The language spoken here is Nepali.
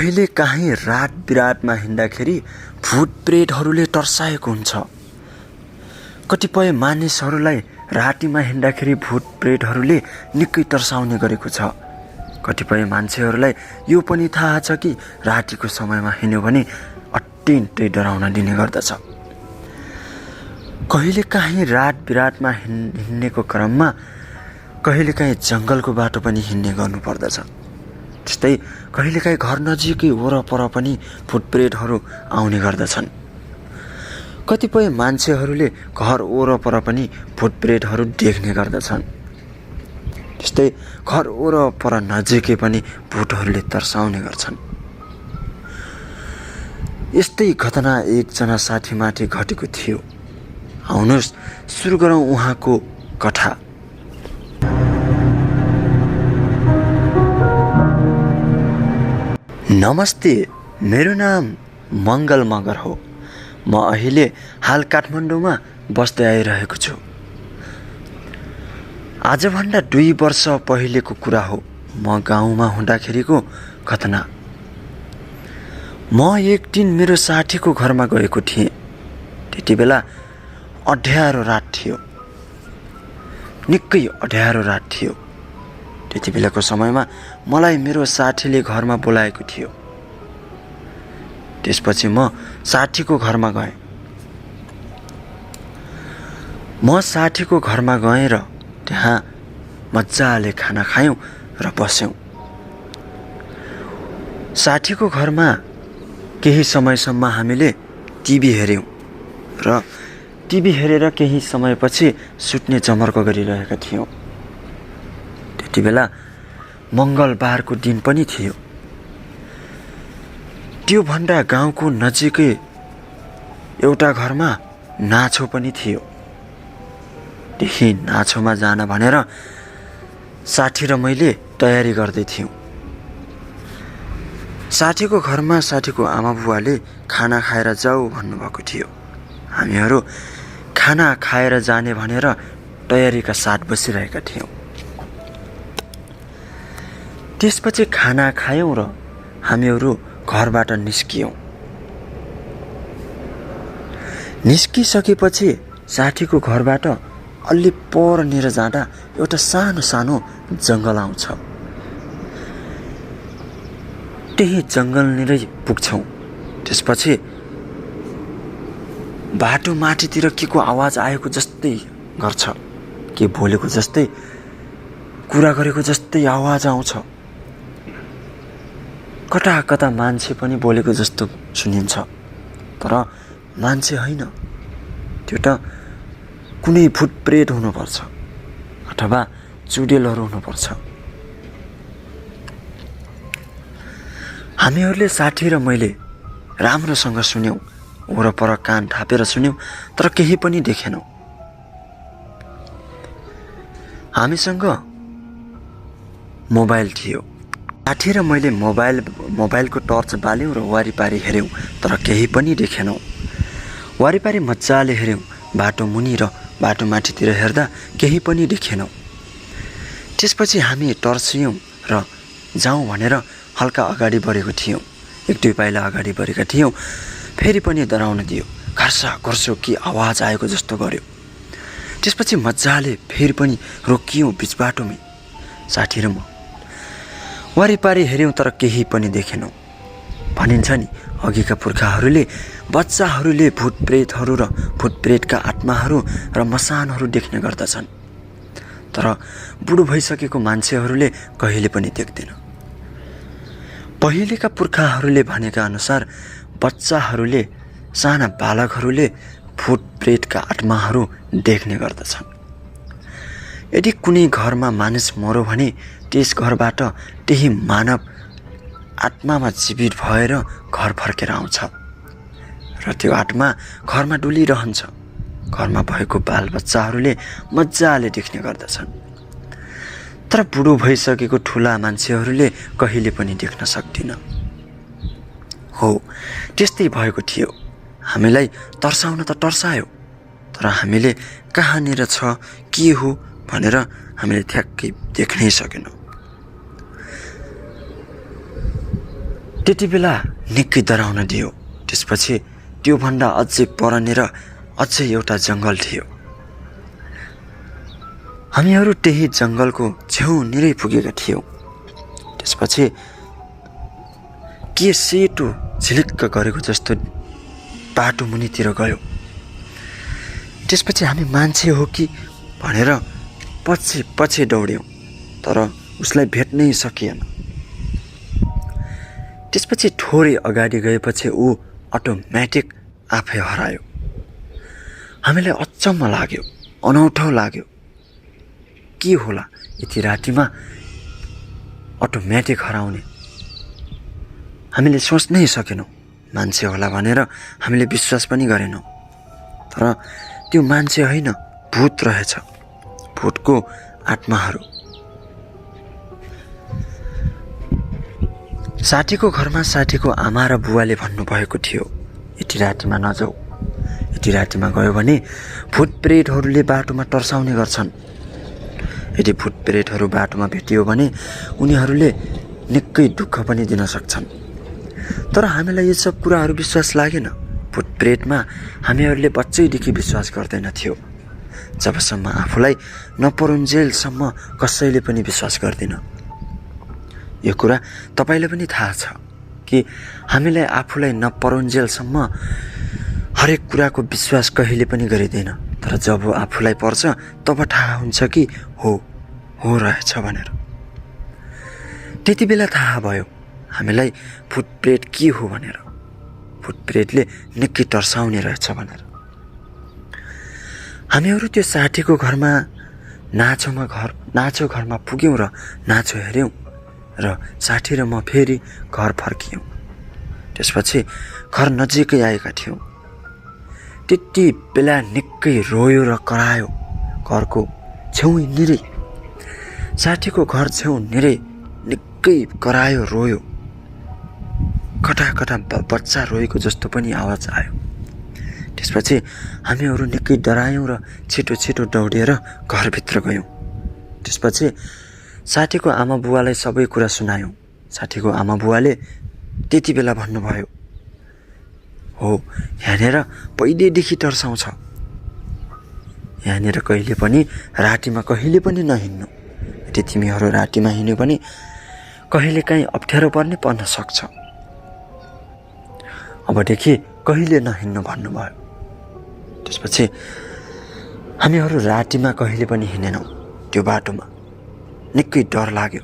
कहिले काहीँ रात बिरातमा हिँड्दाखेरि भूत प्रेतहरूले तर्साएको हुन्छ। कतिपय मानिसहरूलाई रातिमा हिँड्दाखेरि भूत प्रेतहरूले निकै तर्साउने गरेको छ। कतिपय मान्छेहरूलाई यो पनि थाहा छ कि रातिको समयमा हिँड्यो भने अत्यन्तै डराउन दिने गर्दछ। कहिलेकाहीँ रात बिरातमा हिँड्नेको क्रममा कहिलेकाहीँ जङ्गलको बाटो पनि हिँड्ने गर्नुपर्दछ। त्यस्तै कहिलेकाहीँ घर नजिकै वरपर पनि भूतप्रेतहरू आउने गर्दछन्। कतिपय मान्छेहरूले घर वरपर पनि भूतप्रेतहरू देख्ने गर्दछन्। त्यस्तै घर वरपर नजिकै पनि भूतहरूले तर्साउने गर्छन्। यस्तै घटना एकजना साथीमाथि घटेको थियो। आउनुहोस् सुरु गरौँ उहाँको कथा। नमस्ते, मेरो नाम मङ्गल मगर हो। म अहिले हाल काठमाडौँमा बस्दै आइरहेको छु। आजभन्दा 2 वर्ष पहिलेको कुरा हो। म गाउँमा हुँदाखेरिको घटना। म एक दिन मेरो साथीको घरमा गएको थिएँ। त्यति बेला अँध्यारो रात थियो, निकै अँध्यारो रात थियो। त्यति बेलाको समयमा मलाई मेरो साथीले घरमा बोलाएको थियो। त्यसपछि म साथीको घरमा गएँ। म साथीको घरमा गएँ र त्यहाँ मजाले खाना खायौँ र बस्यौँ। साथीको घरमा केही समयसम्म हामीले टिभी हेऱ्यौँ र टिभी हेरेर केही समयपछि सुत्ने जमर्को गरिरहेका थियौँ। त्यति बेला मङ्गलबारको दिन पनि थियो। त्योभन्दा गाउँको नजिकै एउटा घरमा नाचो पनि थियो। त्यही नाचोमा जान भनेर साथी र मैले तयारी गर्दै थियौँ। साथीको घरमा साथीको आमा बुवाले खाना खाएर जाऊ भन्नुभएको थियो। हामीहरू खाना खाएर जाने भनेर तयारीका साथ बसिरहेका थियौँ। त्यसपछि खाना खायौँ र हामीहरू घरबाट निस्कियौँ। निस्किसकेपछि साथीको घरबाट अलि परनिर जाँदा एउटा सानो सानो जङ्गल आउँछ। त्यही जङ्गलनिरै पुग्छौँ। त्यसपछि बाटो माथितिर के को आवाज आएको जस्तै गर्छ, के बोलेको जस्तै, कुरा गरेको जस्तै आवाज आउँछ। कता कता मान्छे पनि बोलेको जस्तो सुनिन्छ, तर मान्छे होइन। त्यो त कुनै भूतप्रेत हुनुपर्छ अथवा चुडेलहरू हुनुपर्छ। हामीहरूले साथी र मैले राम्रोसँग सुन्यौँ, वरपर कान थापेर सुन्यौँ, तर केही पनि देखेनौँ। हामीसँग मोबाइल थियो। साथी र मैले मोबाइलको टर्च बाल्यौँ र वारिपारि हेऱ्यौँ, तर केही पनि देखेनौँ। वारिपारि मजाले हेऱ्यौँ, बाटो मुनि र बाटो माथितिर हेर्दा केही पनि देखेनौँ। त्यसपछि हामी टर्सियौँ र जाउँ भनेर हल्का अगाडि बढेको थियौँ। 1-2 पाइला अगाडि बढेका थियौँ। फेरि पनि डराउन दियो। घर्सा घर्सो के आवाज आएको जस्तो गर्यो। त्यसपछि मजाले फेरि पनि रोकियौँ बिच बाटोमै, साथी र म। वारिपारि हेऱ्यौँ, तर केही पनि देखेनौँ। भनिन्छ नि, अघिका पुर्खाहरूले बच्चाहरूले भूतप्रेतहरू र भूतप्रेतका आत्माहरू र मसानहरू देख्ने गर्दछन्, तर बुढो भइसकेको मान्छेहरूले कहिले पनि देख्दैन। पहिलेका पुर्खाहरूले भनेका अनुसार बच्चाहरूले, साना बालकहरूले भूतप्रेतका आत्माहरू देख्ने गर्दछन्। यदि कुनै घरमा मानिस मर्यो भने त्यस घरबाट त्यही मानव आत्मामा जीवित भएर घर फर्केर आउँछ र त्यो आत्मा घरमा डुलिरहन्छ। घरमा भएको बालबच्चाहरूले मजाले देख्ने गर्दछन्, तर बुढो भइसकेको ठुला मान्छेहरूले कहिले पनि देख्न सक्दिन। हो, त्यस्तै भएको थियो। हामीलाई तर्साउन त तर्सायो, तर हामीले कहाँनिर छ, के हो भनेर हामीले ठ्याक्कै देख्नै सकेनौँ। त्यति बेला निकै डराउन दियो। त्यसपछि त्योभन्दा अझै परनेर अझै एउटा जङ्गल थियो। हामीहरू त्यही जङ्गलको छेउनिरै पुगेका थियौँ। त्यसपछि के सेतो झिलिक्क गरेको जस्तो बाटो मुनितिर गयो। त्यसपछि हामी मान्छे हो कि भनेर पछि पछि दौड्यौँ, तर उसलाई भेट्नै सकिएन। त्यसपछि थोरै अगाडि गएपछि ऊ अटोमेटिक आफै हरायो। हामीलाई अचम्म लाग्यो, अनौठो लाग्यो। के होला यति रातिमा अटोमेटिक हराउने? हामीले सोच्नै सकेनौँ। मान्छे होला भनेर हामीले विश्वास पनि गरेनौँ। तर त्यो मान्छे होइन, भूत रहेछ। भूतको आत्माहरू। साथीको घरमा साथीको आमा र बुवाले भन्नुभएको थियो, यति रातिमा नजाऊ। यति रातिमा गयो भने भूत प्रेतहरूले बाटोमा तर्साउने गर्छन्। यदि भूत प्रेतहरू बाटोमा भेटियो भने उनीहरूले निकै दुःख पनि दिन सक्छन्। तर हामीलाई यो सब कुराहरू विश्वास लागेन। भूत प्रेतमा हामीहरूले बच्चैदेखि विश्वास गर्दैनथ्यो। जबसम्म आफूलाई नपरुन्जेलसम्म कसैले पनि विश्वास गर्दिन। यो कुरा तपाईँलाई पनि थाहा छ कि हामीलाई आफूलाई नपरुन्जेलसम्म हरेक कुराको विश्वास कहिले पनि गरिँदैन। तर जब आफूलाई पर्छ तब थाहा हुन्छ कि हो रहेछ भनेर। त्यति बेला थाहा भयो हामीलाई भूत प्रेत के हो भनेर। भूत प्रेतले निकै तर्साउने रहेछ भनेर। हामीहरू त्यो साथीको घरमा नाचो घरमा पुग्यौँ र नाचो हेऱ्यौँ र साथी र म फेरि घर फर्कियौँ। त्यसपछि घर नजिकै आएका थियौँ। त्यति बेला निकै रोयो र करायो। घरको छेउ निरै, साथीको घर छेउ निरै निकै करायो, रोयो। कता कता बच्चा रोएको जस्तो पनि आवाज आयो। त्यसपछि हामीहरू निकै डरायौँ र छिटो छिटो दौडिएर घरभित्र गयौँ। त्यसपछि साथीको आमा बुवालाई सबै कुरा सुनायौँ। साथीको आमा बुवाले त्यति बेला भन्नुभयो, हो यहाँनिर पहिल्यैदेखि तर्साउँछ। यहाँनिर कहिले पनि रातिमा कहिले पनि नहिँड्नु। यदि तिमीहरू रातिमा हिँड्यो भने कहिलेकाहीँ अप्ठ्यारो पर्न सक्छ। अबदेखि कहिले नहिँड्नु भन्नुभयो। त्यसपछि हामीहरू रातिमा कहिले पनि हिँडेनौँ। त्यो बाटोमा निकै डर लाग्यो।